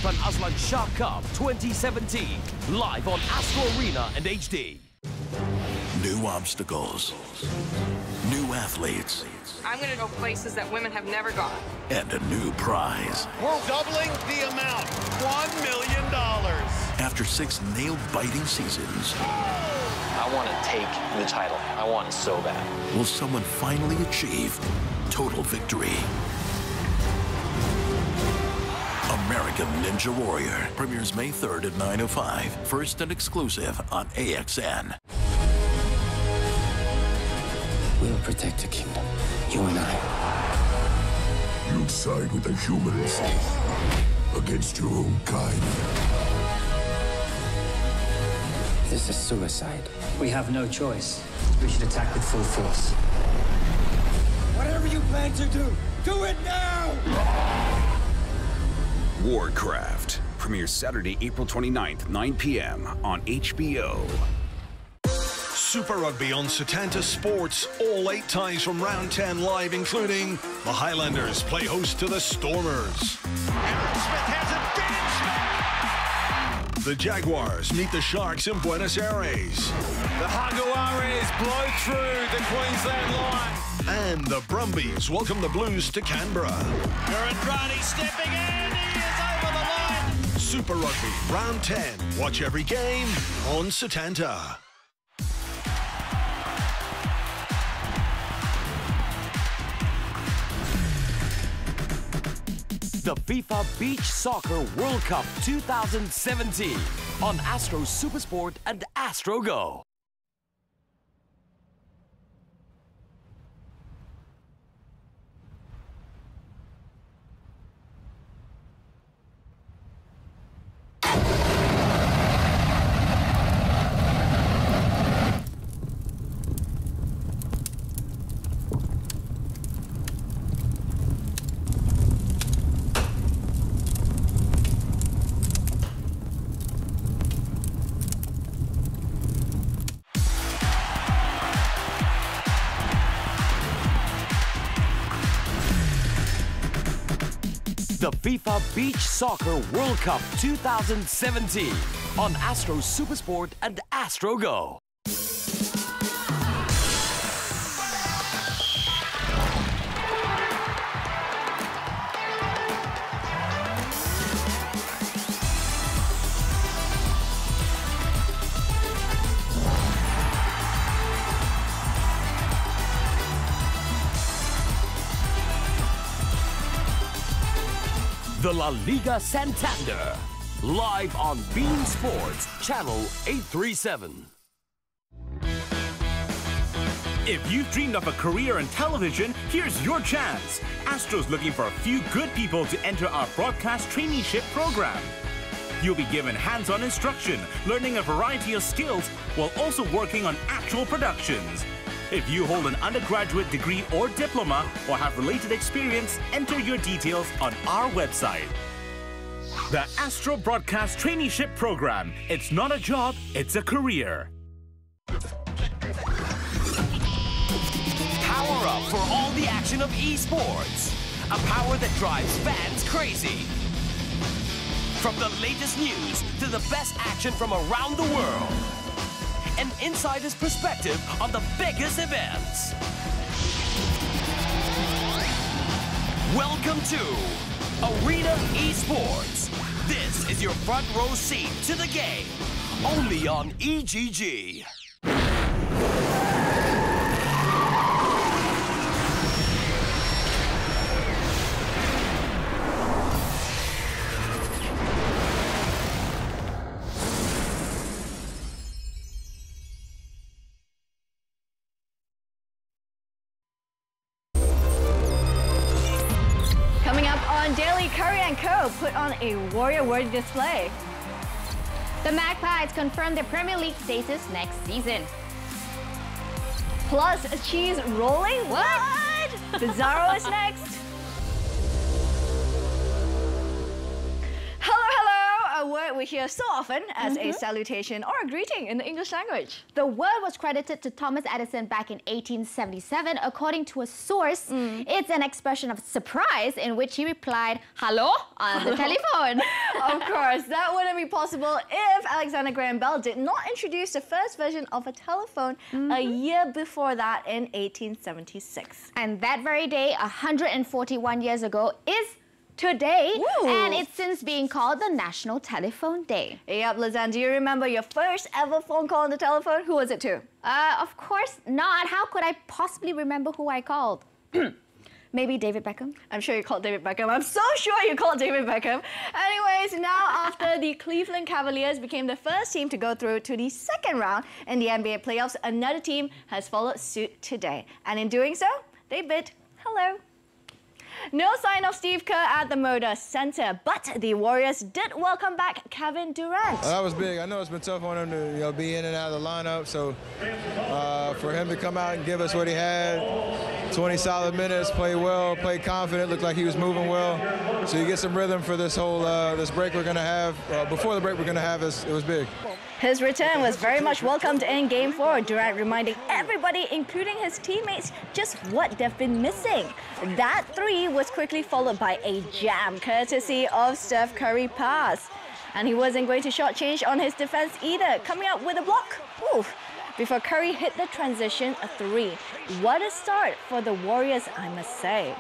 Sultan Aslan Shah Cup 2017, live on Astro Arena and HD. New obstacles, new athletes. I'm going to go places that women have never gone. And a new prize. We're doubling the amount, $1 million. After 6 nail-biting seasons. I want to take the title. I want it so bad. Will someone finally achieve total victory? American Ninja Warrior premieres May 3rd at 9:05. First and exclusive on AXN. We'll protect the kingdom, you and I. You'd side with the humans against your own kind. This is suicide. We have no choice. We should attack with full force. Whatever you plan to do it now! Warcraft premieres Saturday, April 29th, 9 p.m. on HBO. Super Rugby on Setanta Sports. All 8 ties from round 10 live, including the Highlanders play host to the Stormers. Aaron Smith has it. The Jaguars meet the Sharks in Buenos Aires. The Jaguares blow through the Queensland line. And the Brumbies welcome the Blues to Canberra. Andrade stepping in. He is over the line. Super Rugby, round 10. Watch every game on Setanta. The FIFA Beach Soccer World Cup 2017 on Astro Supersport and Astro Go. The FIFA Beach Soccer World Cup 2017 on Astro Supersport and Astro Go. The La Liga Santander, live on Bein Sports, channel 837. If you've dreamed of a career in television, here's your chance. Astro's looking for a few good people to enter our broadcast traineeship program. You'll be given hands-on instruction, learning a variety of skills, while also working on actual productions. If you hold an undergraduate degree or diploma or have related experience, enter your details on our website. The Astro Broadcast Traineeship Program. It's not a job, it's a career. Power up for all the action of esports. A power that drives fans crazy. From the latest news to the best action from around the world. An insider's perspective on the biggest events. Welcome to Arena Esports. This is your front row seat to the game, only on EGG. Daily Curry & Co. put on a warrior-worthy display. The Magpies confirmed their Premier League status next season. Plus, cheese rolling? What? Bizarro is next. Hello, word we hear so often as a salutation or a greeting in the English language. The word was credited to Thomas Edison back in 1877. According to a source, it's an expression of surprise in which he replied, "Hello?" on the telephone. Of course, that wouldn't be possible if Alexander Graham Bell did not introduce the first version of a telephone a year before that in 1876. And that very day, 141 years ago, is today, and it's since being called the National Telephone Day. Yep, Lez Ann, do you remember your first ever phone call on the telephone? Who was it to? Of course not. How could I possibly remember who I called? Maybe David Beckham? I'm sure you called David Beckham. I'm so sure you called David Beckham. Anyways, now after the Cleveland Cavaliers became the first team to go through to the second round in the NBA playoffs, another team has followed suit today. And in doing so, they bid hello. No sign of Steve Kerr at the Moda Center, but the Warriors did welcome back Kevin Durant. That was big. I know it's been tough on him to be in and out of the lineup, so for him to come out and give us what he had, 20 solid minutes, play well, play confident, looked like he was moving well. So you get some rhythm for this whole this break we're going to have. Before the break we're going to have, it was big. His return was very much welcomed in Game 4, Durant reminding everybody, including his teammates, just what they've been missing. That three was quickly followed by a jam, courtesy of Steph Curry pass. And he wasn't going to shortchange on his defense either, coming up with a block. Oof. Before Curry hit the transition, a three. What a start for the Warriors, I must say.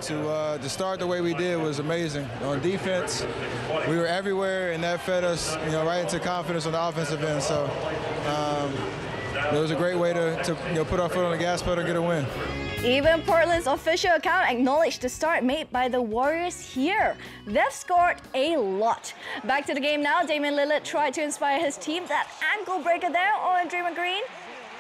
To start the way we did was amazing. On defense, we were everywhere, and that fed us, right into confidence on the offensive end. So it was a great way to put our foot on the gas pedal and get a win. Even Portland's official account acknowledged the start made by the Warriors here. They've scored a lot. Back to the game now. Damian Lillard tried to inspire his team. That ankle breaker there on Draymond Green.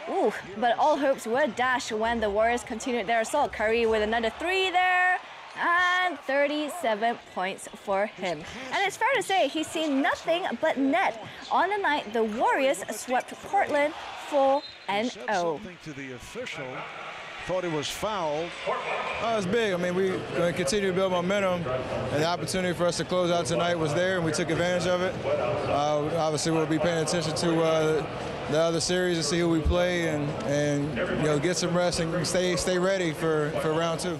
Ooh, but all hopes were dashed when the Warriors continued their assault. Curry with another three there, and 37 points for him. And it's fair to say he's seen nothing but net. On the night, the Warriors swept Portland 4-0. To the official, thought it was fouled. Oh, it's big. I mean, we're going to continue to build momentum, and the opportunity for us to close out tonight was there, and we took advantage of it. Obviously, we'll be paying attention to the other series and see who we play, and get some rest and stay ready for round two.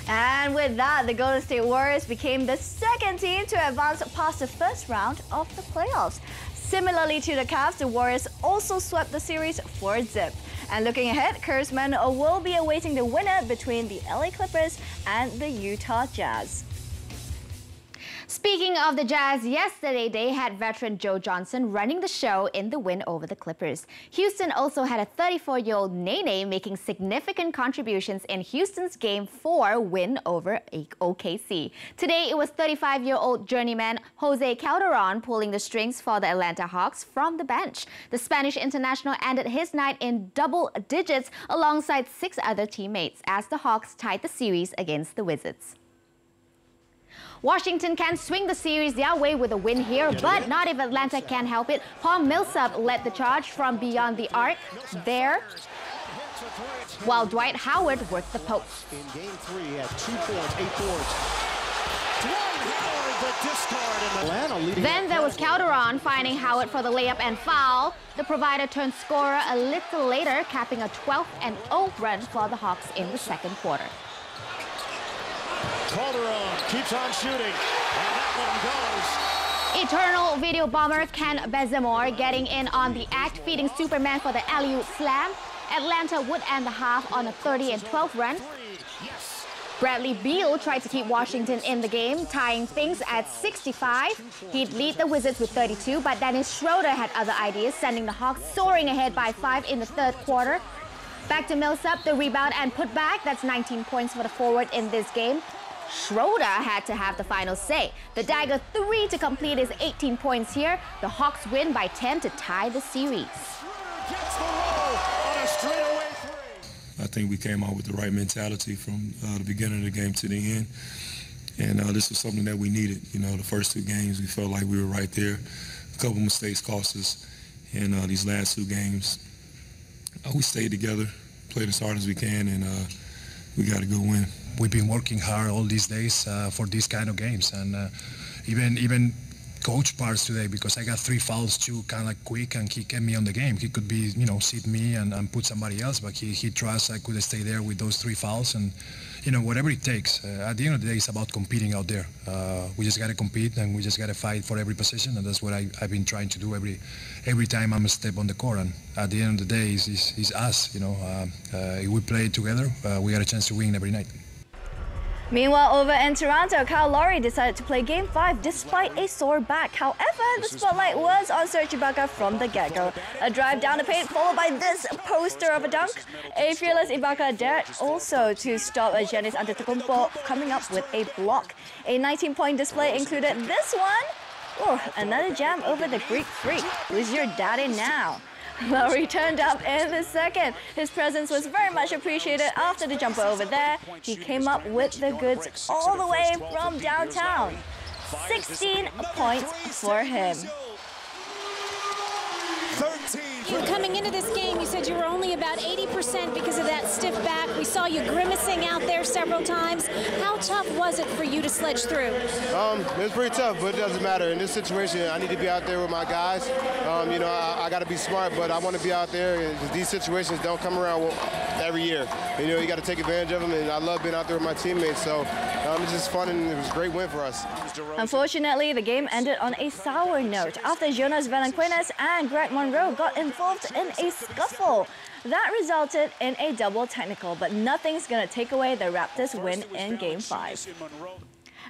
And with that, the Golden State Warriors became the second team to advance past the first round of the playoffs. Similarly to the Cavs, the Warriors also swept the series 4-0. And looking ahead, Kerr's men will be awaiting the winner between the LA Clippers and the Utah Jazz. Speaking of the Jazz, yesterday they had veteran Joe Johnson running the show in the win over the Clippers. Houston also had a 34-year-old Nene making significant contributions in Houston's Game 4 win over OKC. Today it was 35-year-old journeyman Jose Calderon pulling the strings for the Atlanta Hawks from the bench. The Spanish international ended his night in double digits alongside 6 other teammates as the Hawks tied the series against the Wizards. Washington can swing the series their way with a win here, but not if Atlanta can help it. Paul Millsap led the charge from beyond the arc there, while Dwight Howard worked the post. In Game 3 at 2 points, 8 boards. Dwight Howard, the discard. Then there was Calderon finding Howard for the layup and foul. The provider turned scorer a little later, capping a 12-0 run for the Hawks in the second quarter. Calderon keeps on shooting, and that one goes. Eternal video bomber Ken Bazemore getting in on the act, feeding Superman for the alley-oop slam. Atlanta would end the half on a 30-12 run. Bradley Beal tried to keep Washington in the game, tying things at 65. He'd lead the Wizards with 32, but Dennis Schroeder had other ideas, sending the Hawks soaring ahead by 5 in the third quarter. Back to Millsap, the rebound and putback. That's 19 points for the forward in this game. Schroeder had to have the final say. The dagger 3 to complete his 18 points here. The Hawks win by 10 to tie the series. I think we came out with the right mentality from the beginning of the game to the end. And this was something that we needed. The first 2 games, we felt like we were right there. A couple mistakes cost us. And these last 2 games, we stayed together, played as hard as we can, and we got a good win. We've been working hard all these days for these kind of games, and even coach parts today because I got 3 fouls too, kind of like quick, and he kept me on the game. He could be, you know, sit me and put somebody else, but he trusts I could stay there with those 3 fouls, and you know, whatever it takes. At the end of the day, it's about competing out there. We just got to compete, and we just got to fight for every position, and that's what I've been trying to do every time I'm a step on the court. And at the end of the day, it's us. You know, if we play together, we got a chance to win every night. Meanwhile, over in Toronto, Kyle Lowry decided to play Game 5 despite a sore back. However, the spotlight was on Serge Ibaka from the get-go. A drive down the paint followed by this poster of a dunk. A fearless Ibaka dared also to stop Giannis Antetokounmpo coming up with a block. A 19-point display included this one. Oh, another jam over the Greek freak. Who's your daddy now? Lowry turned up in the second. His presence was very much appreciated after the jumper over there. He came up with the goods all the way from downtown. 16 points for him. Coming into this game, you said you were only about 80% because of that stiff back. We saw you grimacing out there several times. How tough was it for you to sledge through? It was pretty tough, but it doesn't matter. In this situation, I need to be out there with my guys. You know, I got to be smart, but I want to be out there. These situations don't come around every year. You know, you got to take advantage of them, and I love being out there with my teammates. So it's just fun, and it was a great win for us. Unfortunately, the game ended on a sour note after Jonas Valanciunas and Greg Monroe got involved in a scuffle. That resulted in a double technical, but nothing's going to take away the Raptors' win in Game 5.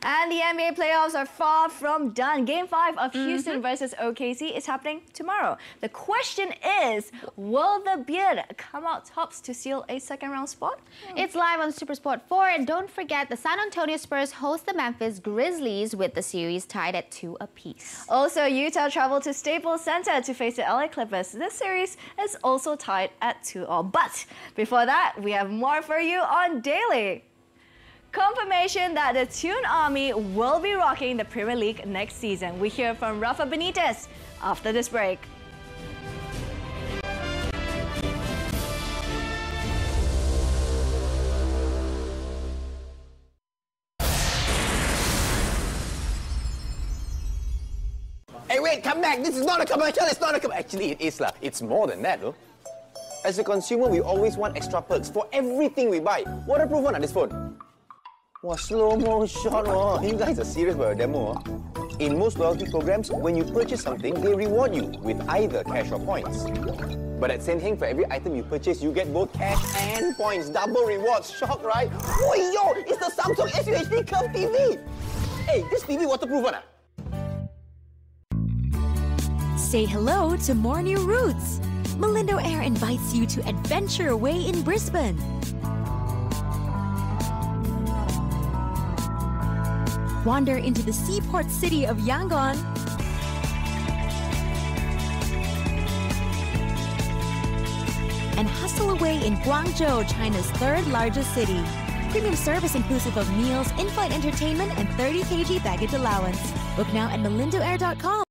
And the NBA playoffs are far from done. Game 5 of Houston versus OKC is happening tomorrow. The question is, will the Beard come out tops to seal a second-round spot? It's live on SuperSport 4, and don't forget the San Antonio Spurs host the Memphis Grizzlies with the series tied at 2 apiece. Also, Utah traveled to Staples Center to face the LA Clippers. This series is also tied at 2-2. But before that, we have more for you on Daily. Confirmation that the Toon Army will be rocking the Premier League next season. We hear from Rafa Benitez after this break. Hey, wait, come back. This is not a commercial. It's not a commercial. Actually, it is. It's more than that, though. As a consumer, we always want extra perks for everything we buy. Waterproof one on this phone. Wow, slow-mo shot. Oh. You guys are serious about a demo. In most loyalty programs, when you purchase something, they reward you with either cash or points. But at Senheng, for every item you purchase, you get both cash and points. Double rewards. Shock, right? Oh, yo! It's the Samsung SUHD Curve TV! Hey, this TV waterproof one, Say hello to more new routes. Malindo Air invites you to adventure away in Brisbane. Wander into the seaport city of Yangon. And hustle away in Guangzhou, China's 3rd largest city. Premium service inclusive of meals, in-flight entertainment, and 30 kg baggage allowance. Book now at malindoair.com.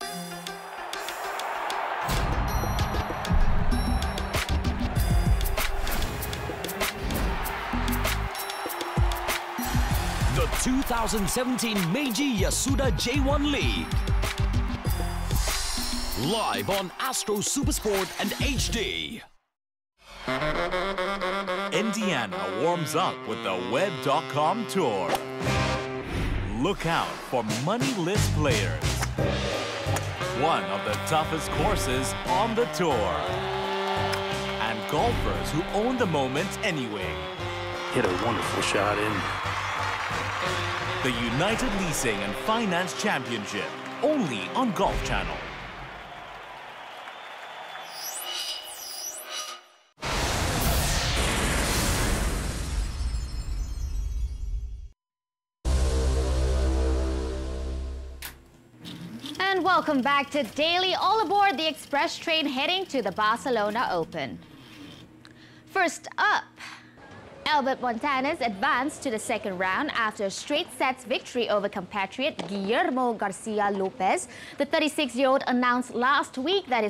The 2017 Meiji Yasuda J1 League. Live on Astro Supersport and HD. Indiana warms up with the Web.com Tour. Look out for money-less players. One of the toughest courses on the tour. And golfers who own the moment anyway. Hit a wonderful shot in. The United Leasing and Finance Championship, only on Golf Channel. And welcome back to Daily. All aboard the express train heading to the Barcelona Open. First up, Albert Montañez advanced to the second round after a straight sets victory over compatriot Guillermo Garcia Lopez. The 36-year-old announced last week that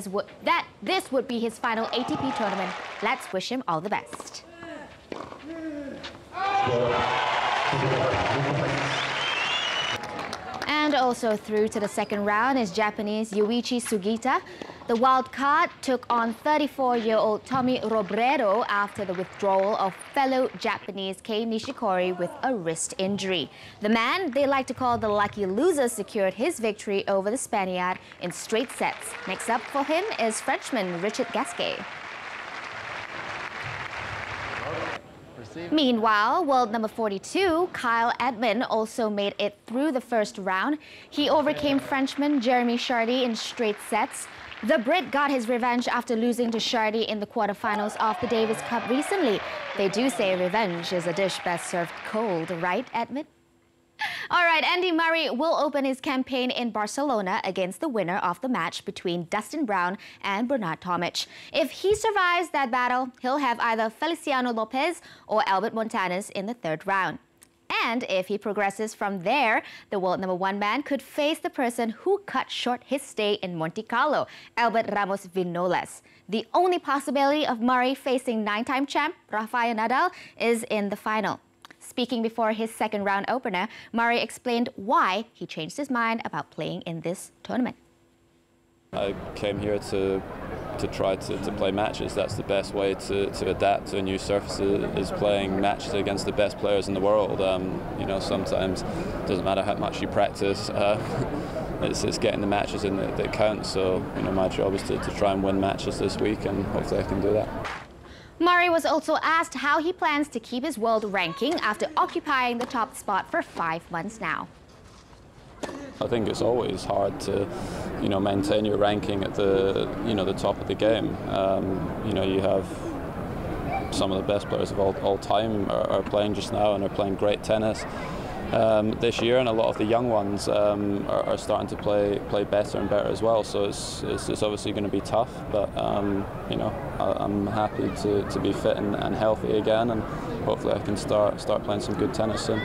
this would be his final ATP tournament. Let's wish him all the best. And And also through to the second round is Japanese Yuichi Sugita. The wild card took on 34-year-old Tommy Robredo after the withdrawal of fellow Japanese Kei Nishikori with a wrist injury. The man they like to call the lucky loser secured his victory over the Spaniard in straight sets. Next up for him is Frenchman Richard Gasquet. Meanwhile, world number 42, Kyle Edmund, also made it through the first round. He overcame Frenchman Jeremy Chardy in straight sets. The Brit got his revenge after losing to Chardy in the quarterfinals of the Davis Cup recently. They do say revenge is a dish best served cold, right, Edmund? All right, Andy Murray will open his campaign in Barcelona against the winner of the match between Dustin Brown and Bernard Tomic. If he survives that battle, he'll have either Feliciano Lopez or Albert Montañez in the third round. And if he progresses from there, the world number 1 man could face the person who cut short his stay in Monte Carlo, Albert Ramos Vinolas. The only possibility of Murray facing 9-time champ Rafael Nadal is in the final. Speaking before his second round opener, Murray explained why he changed his mind about playing in this tournament. I came here to try to play matches. That's the best way to adapt to a new surface, is playing matches against the best players in the world. You know, sometimes it doesn't matter how much you practice, it's getting the matches in that count. So, you know, my job is to try and win matches this week, and hopefully I can do that. Murray was also asked how he plans to keep his world ranking after occupying the top spot for 5 months now. I think it's always hard to, you know, maintain your ranking at the, you know, the top of the game. You know, you have some of the best players of all time are playing just now, and are playing great tennis this year, and a lot of the young ones are starting to play better and better as well. So it's obviously going to be tough, but you know, I'm happy to be fit and healthy again, and hopefully I can start playing some good tennis soon.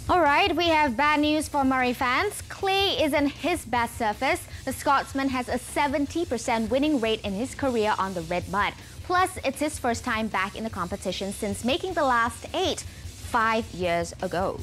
All right, we have bad news for Murray fans. Clay isn't his best surface. The Scotsman has a 70% winning rate in his career on the red mud. Plus, it's his first time back in the competition since making the last 8 5 years ago.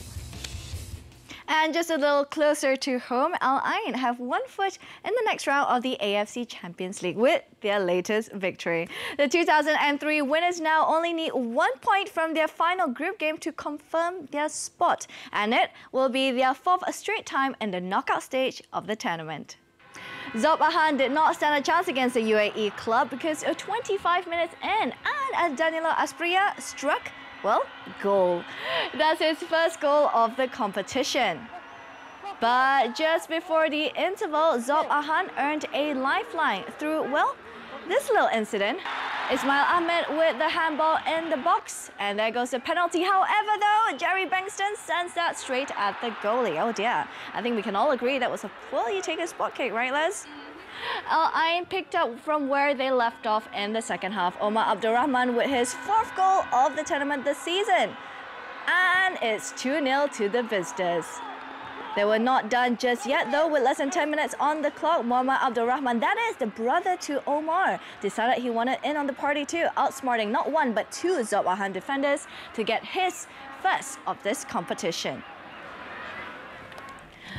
And just a little closer to home, Al Ain have 1 foot in the next round of the AFC Champions League with their latest victory. The 2003 winners now only need 1 point from their final group game to confirm their spot, and it will be their 4th straight time in the knockout stage of the tournament. Zob Ahan did not stand a chance against the UAE club because 25 minutes in, and as Danilo Asprilla struck, well, goal. That's his first goal of the competition. But just before the interval, Zob Ahan earned a lifeline through, well, this little incident. Ismail Ahmed with the handball in the box, and there goes the penalty. However, though, Jerry Bankston sends that straight at the goalie. Oh dear, I think we can all agree that was a poorly taken spot kick, right, Les? Al Ain picked up from where they left off in the second half. Omar Abdurrahman with his 4th goal of the tournament this season. And it's 2-0 to the visitors. They were not done just yet, though, with less than 10 minutes on the clock. Muhammad Abdurrahman, that is the brother to Omar, decided he wanted in on the party too, outsmarting not 1 but 2 Zob Ahan defenders to get his first of this competition.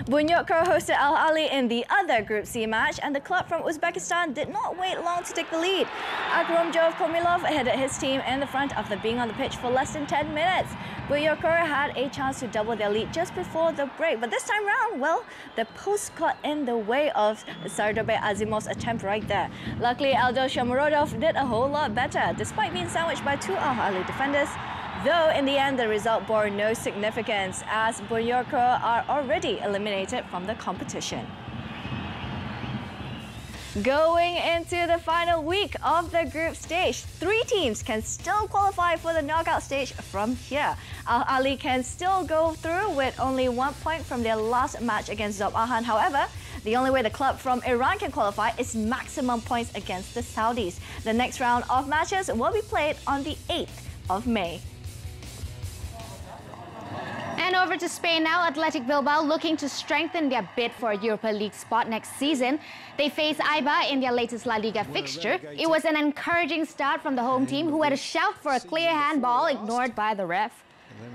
Bunyodkor hosted Al Ahly in the other Group C match, and the club from Uzbekistan did not wait long to take the lead. Akromjov Komilov headed his team in the front after being on the pitch for less than 10 minutes. Bunyodkor had a chance to double their lead just before the break, but this time round, well, the post got in the way of Sardabe Azimov's attempt right there. Luckily, Aldor Shomurodov did a whole lot better, despite being sandwiched by 2 Al Ahly defenders. Though in the end, the result bore no significance as Bunyodkor are already eliminated from the competition. Going into the final week of the group stage, 3 teams can still qualify for the knockout stage from here. Al Ahly can still go through with only 1 point from their last match against Zob Ahan. However, the only way the club from Iran can qualify is maximum points against the Saudis. The next round of matches will be played on the 8th of May. And over to Spain now, Athletic Bilbao looking to strengthen their bid for a Europa League spot next season. They face Eibar in their latest La Liga fixture. It was an encouraging start from the home team, who had a shout for a clear handball ignored by the ref.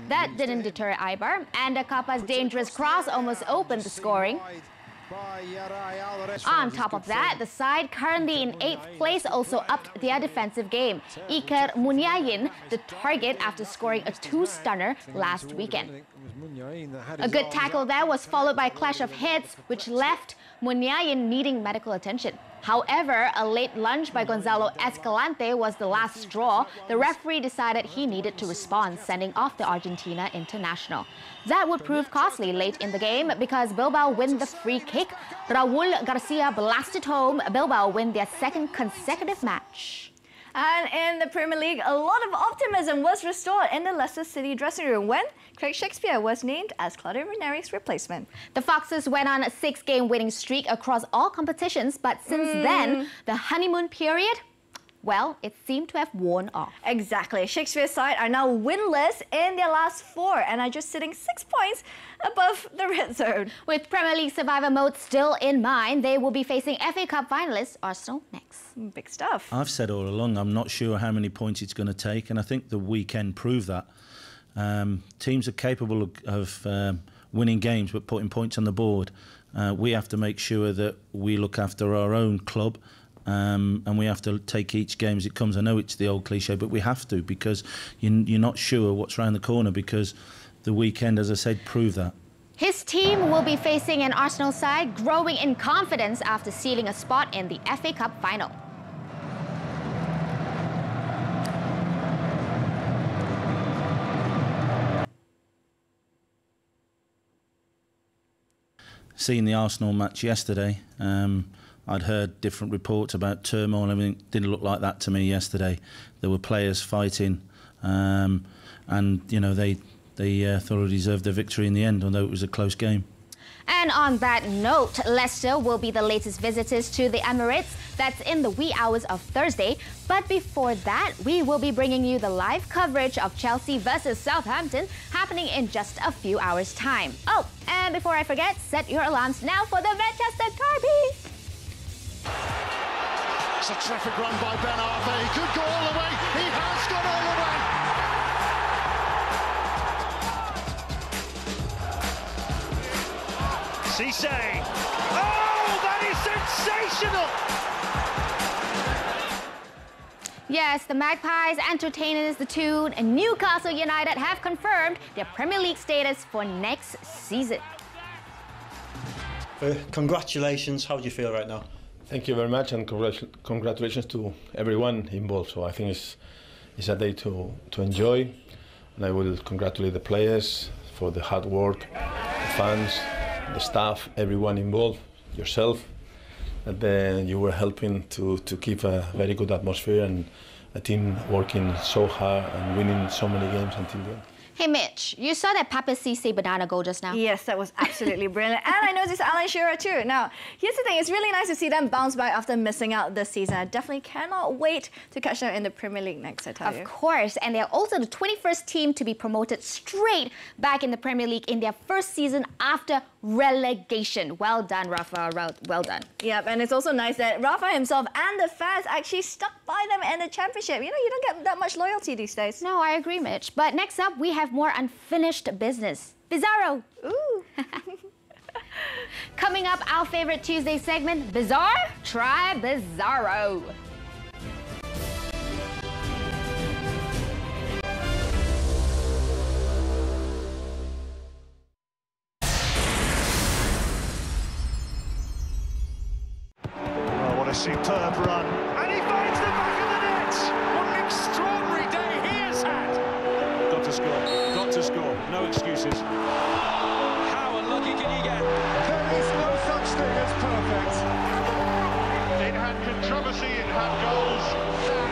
That didn't deter Ibar, and Kapa's dangerous cross almost opened the scoring. On top of that, the side currently in 8th place also upped their defensive game. Iker Munyayin, the target after scoring a 2-stunner last weekend. A good tackle there was followed by a clash of heads, which left Munyayin needing medical attention. However, a late lunge by Gonzalo Escalante was the last straw. The referee decided he needed to respond, sending off the Argentina international. That would prove costly late in the game because Bilbao win the free kick. Raul Garcia blasted home. Bilbao win their 2nd consecutive match. And in the Premier League, a lot of optimism was restored in the Leicester City dressing room when Craig Shakespeare was named as Claudio Ranieri's replacement. The Foxes went on a 6-game winning streak across all competitions, but since then, the honeymoon period, well, it seemed to have worn off. Exactly. Shakespeare's side are now winless in their last 4 and are just sitting 6 points above the red zone. With Premier League survivor mode still in mind, they will be facing FA Cup finalists Arsenal next. Big stuff. I've said all along, I'm not sure how many points it's going to take, and I think the weekend proved that. Teams are capable of winning games but putting points on the board. We have to make sure that we look after our own club. And we have to take each game as it comes. I know it's the old cliche, but we have to, because you're not sure what's around the corner, because the weekend, as I said, proved that. His team will be facing an Arsenal side growing in confidence after sealing a spot in the FA Cup final. Seeing the Arsenal match yesterday, I'd heard different reports about turmoil and everything. Didn't look like that to me yesterday. There were players fighting, and you know they thought they deserved their victory in the end, although it was a close game. And on that note, Leicester will be the latest visitors to the Emirates. That's in the wee hours of Thursday. But before that, we will be bringing you the live coverage of Chelsea versus Southampton happening in just a few hours' time. Oh, and before I forget, set your alarms now for the Manchester Derby. It's a terrific run by Ben Arthur. He could go all the way. He has gone all the way. Cisse. Oh, that is sensational! Yes, the Magpies entertainers the tune, and Newcastle United have confirmed their Premier League status for next season. Congratulations. How do you feel right now? Thank you very much, and congratulations to everyone involved. So I think it's a day to enjoy, and I will congratulate the players for the hard work, the fans, the staff, everyone involved, yourself, that you were helping to keep a very good atmosphere and a team working so hard and winning so many games until the end. Hey Mitch, you saw that Papa Cisse banana goal just now? Yes, that was absolutely brilliant. And I noticed Alan Shearer too. Now, here's the thing, it's really nice to see them bounce back after missing out this season. I definitely cannot wait to catch them in the Premier League next, I tell you. Of course, and they're also the 21st team to be promoted straight back in the Premier League in their first season after relegation. Well done, Rafa, well done. Yep, and it's also nice that Rafa himself and the fans actually stuck by them in the Championship. You know, you don't get that much loyalty these days. No, I agree, Mitch. But next up, we have more unfinished business. Bizarro. Ooh. Coming up, our favorite Tuesday segment, Bizarre? Try Bizarro. Oh, what a superb run. And he finds the back of the net. What an extraordinary day he has had. Got to score. Got to score. No excuses. How unlucky can you get? There is no such thing as perfect. It had controversy, it had goals. That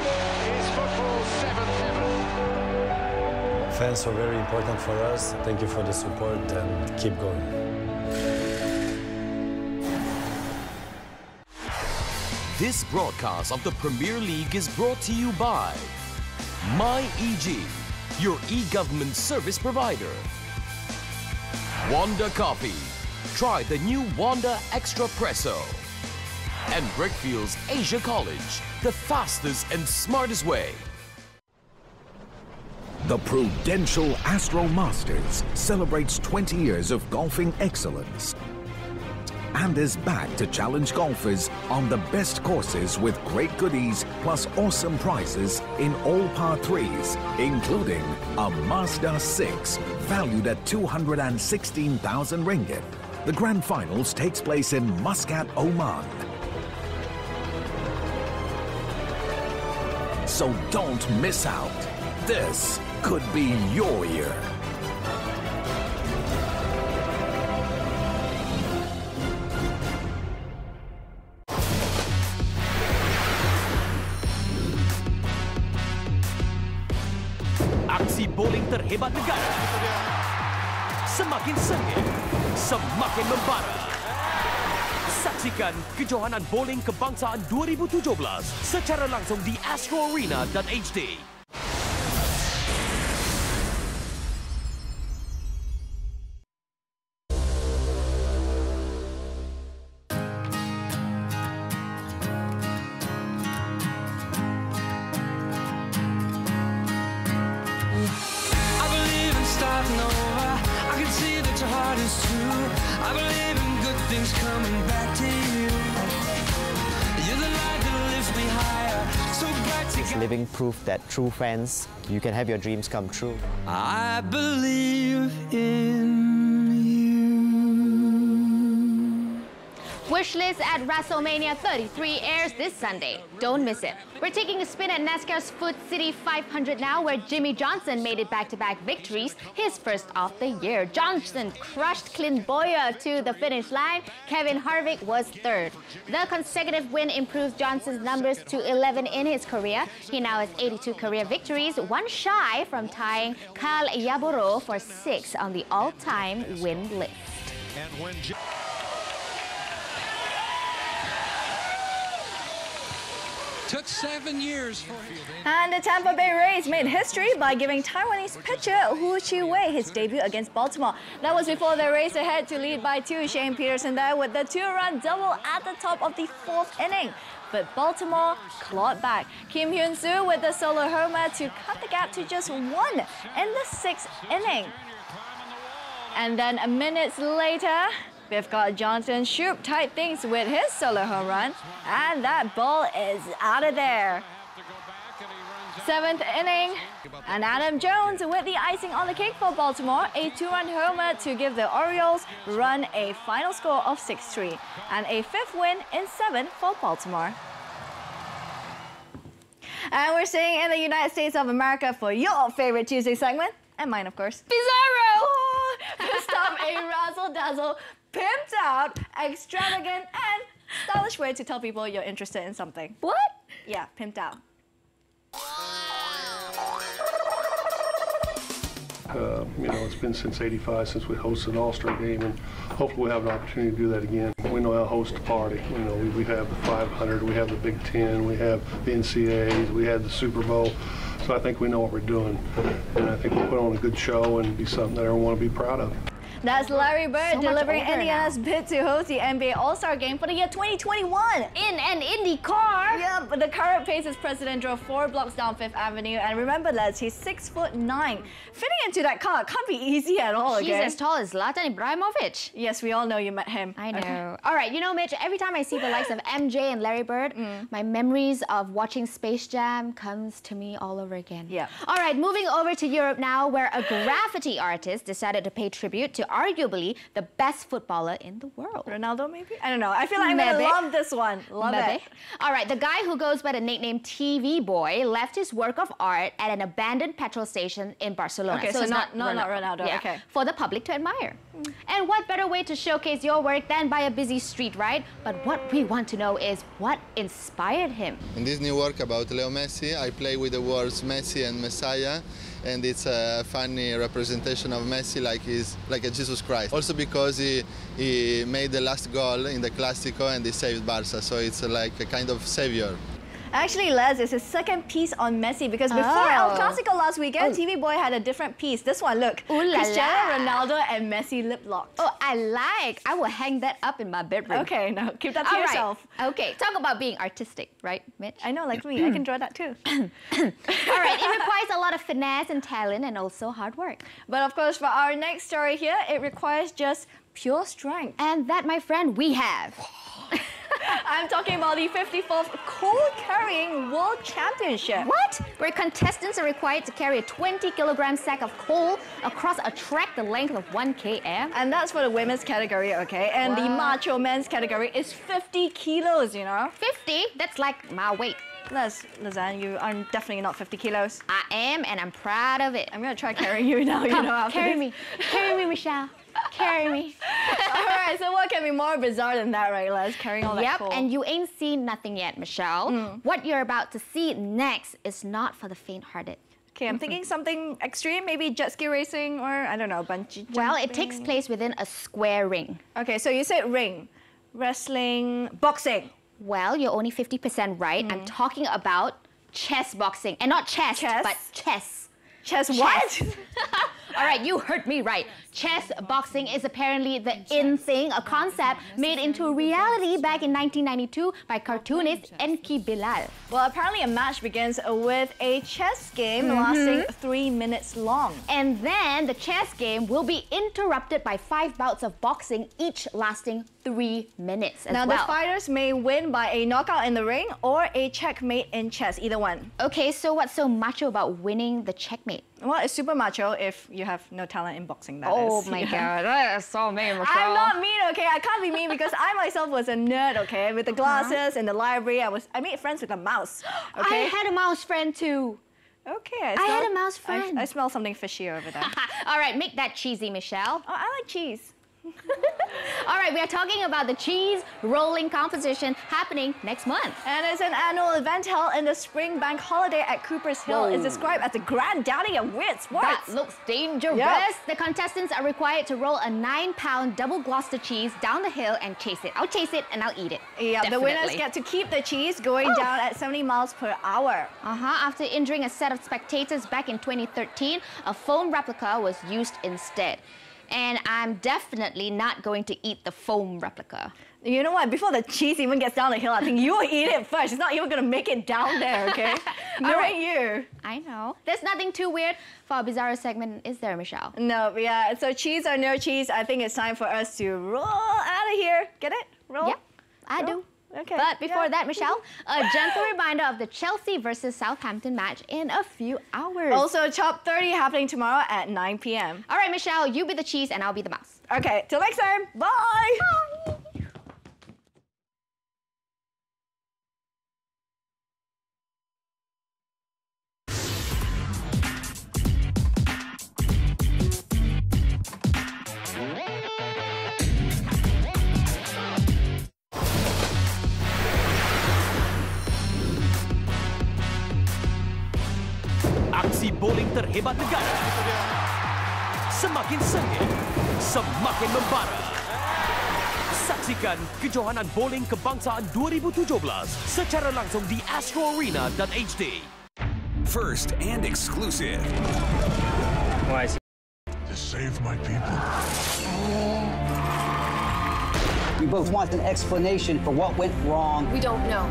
is football's seventh heaven. Fans are very important for us. Thank you for the support and keep going. This broadcast of the Premier League is brought to you by MyEG, your e-government service provider. Wanda Coffee. Try the new Wanda Extra Presso. And Brickfield's Asia College, the fastest and smartest way. The Prudential Astro Masters celebrates 20 years of golfing excellence and is back to challenge golfers on the best courses with great goodies plus awesome prizes in all par 3s, including a Mazda 6 valued at 216,000 ringgit. The grand finals takes place in Muscat, Oman. So don't miss out. This could be your year. Aksi bowling terhebat negara. Semakin sengit, semakin membara. Saksikan kejohanan bowling kebangsaan 2017 secara langsung di Astro Arena dan HD. It's living proof that true friends, you can have your dreams come true. I believe in Wishlist at WrestleMania 33 airs this Sunday. Don't miss it. We're taking a spin at NASCAR's Food City 500 now, where Jimmy Johnson made it back-to-back victories, his first of the year. Johnson crushed Clint Boyer to the finish line. Kevin Harvick was third. The consecutive win improves Johnson's numbers to 11 in his career. He now has 82 career victories, one shy from tying Kyle Yarborough for 6th on the all-time win list. And when took 7 years for And the Tampa Bay Rays made history by giving Taiwanese pitcher Hu Chi-wei his debut against Baltimore. That was before they raced ahead to lead by 2. Shane Peterson there with the 2-run double at the top of the 4th inning. But Baltimore clawed back. Kim Hyun-soo with the solo homer to cut the gap to just 1 in the 6th inning. And then minutes later, we've got Johnson Shoop tied things with his solo home run, and that ball is out of there. 7th inning, and Adam Jones with the icing on the cake for Baltimore, a 2-run homer to give the Orioles run a final score of 6-3, and a 5th win in 7 for Baltimore. And we're staying in the United States of America for your favorite Tuesday segment, and mine, of course, Bizarro! This time a razzle-dazzle, pimped out, extravagant, and stylish way to tell people you're interested in something. What? Yeah, pimped out. You know, it's been since '85 since we hosted an All-Star game, and hopefully we'll have an opportunity to do that again. We know how to host a party. You know, we have the 500, we have the Big Ten, we have the NCAAs, we had the Super Bowl. So I think we know what we're doing, and I think we'll put on a good show and be something that everyone will be proud of. That's Larry Bird delivering Indiana's bid to host the NBA All-Star Game for the year 2021. In an Indy car? Yeah, but the current Pacers president drove 4 blocks down 5th Avenue. And remember, Les, he's 6'9". Fitting into that car can't be easy at all, He's as tall as Zlatan Ibrahimovic. Yes, we all know you met him. I know. Okay. All right, you know, Mitch, every time I see the likes of MJ and Larry Bird, my memories of watching Space Jam comes to me all over again. Yeah. All right, moving over to Europe now, where a graffiti artist decided to pay tribute to arguably the best footballer in the world. Ronaldo, maybe? I don't know. I feel like I'm going to love this one. Love it. All right, the guy who goes by the nickname TV Boy left his work of art at an abandoned petrol station in Barcelona. Okay, so it's not Ronaldo. Yeah, okay. For the public to admire. And what better way to showcase your work than by a busy street, right? But what we want to know is what inspired him. In this new work about Leo Messi, I play with the words Messi and Messiah, and it's a funny representation of Messi like a Jesus Christ. Also because he made the last goal in the Clásico and he saved Barca, so it's like a kind of savior. Actually, Les, it's his second piece on Messi because before El Clasico last weekend, TV Boy had a different piece. This one, look. Cristiano Ronaldo and Messi lip-locked. Oh, I will hang that up in my bedroom. Okay, now keep that to yourself. Okay, talk about being artistic, right, Mitch? I know, like me, I can draw that too. All right, it requires a lot of finesse and talent and also hard work. But of course, for our next story here, it requires just pure strength. And that, my friend, we have. I'm talking about the 54th Coal-Carrying World Championship. What? Where contestants are required to carry a 20-kilogram sack of coal across a track the length of 1 km. And that's for the women's category, okay? And the macho men's category is 50 kilos, you know? 50? That's like my weight. Lez Ann, you are definitely not 50 kilos. I am, and I'm proud of it. I'm going to try carrying you now, you know. After Carry me. Carry me, Michelle. Carry me. All right, so what can be more bizarre than that, right, Les? Carrying all that coal. Yep, and you ain't seen nothing yet, Michelle. What you're about to see next is not for the faint-hearted. Okay, I'm thinking something extreme, maybe jet ski racing or, I don't know, bungee jumping. Well, it takes place within a square ring. Okay, so you said ring. Wrestling, boxing. Well, you're only 50% right. I'm talking about chess boxing. And not chess, but chess. Chess what? All right, you heard me right. Chess boxing is apparently the in thing, a concept made into a reality back in 1992 by cartoonist Enki Bilal. Well, apparently a match begins with a chess game lasting 3 minutes long. And then the chess game will be interrupted by 5 bouts of boxing, each lasting 3 minutes as well. Now, the fighters may win by a knockout in the ring or a checkmate in chess, either one. Okay, so what's so macho about winning the checkmate? Well, it's super macho if you have no talent in boxing, that is. Oh my God, that is so mean, Michelle. I'm not mean, okay? I can't be mean because I myself was a nerd, okay? With the glasses in the library, I made friends with a mouse, okay? I had a mouse friend too. Okay, I had a mouse friend. I smell something fishy over there. All right, make that cheesy, Michelle. Oh, I like cheese. All right, we are talking about the cheese rolling competition happening next month. And it's an annual event held in the spring bank holiday at Cooper's Hill. It's described as the granddaddy of weird sports. That looks dangerous. Yep. The contestants are required to roll a 9-pound double Gloucester cheese down the hill and chase it. I'll chase it and I'll eat it. Yeah, definitely. The winners get to keep the cheese going down at 70 miles per hour. After injuring a set of spectators back in 2013, a foam replica was used instead. And I'm definitely not going to eat the foam replica. You know what? Before the cheese even gets down the hill, I think you will eat it first. It's not even going to make it down there, okay? Knowing you. I know. There's nothing too weird for our Bizarro segment, is there, Michelle? No, yeah. So cheese or no cheese, I think it's time for us to roll out of here. Get it? Roll? Yep, I do. Okay. But before that, Michelle, a gentle reminder of the Chelsea versus Southampton match in a few hours. Also, Top 30 happening tomorrow at 9 p.m. All right, Michelle, you be the cheese and I'll be the mouse. Okay, till next time. Bye. Bye. Aksi bowling terhebat negara. Semakin sengit, semakin membara. Saksikan kejohanan bowling kebangsaan 2017 secara langsung di Astro Arena dan HD. First and exclusive. Why? To save my people. We both want an explanation for what went wrong. We don't know.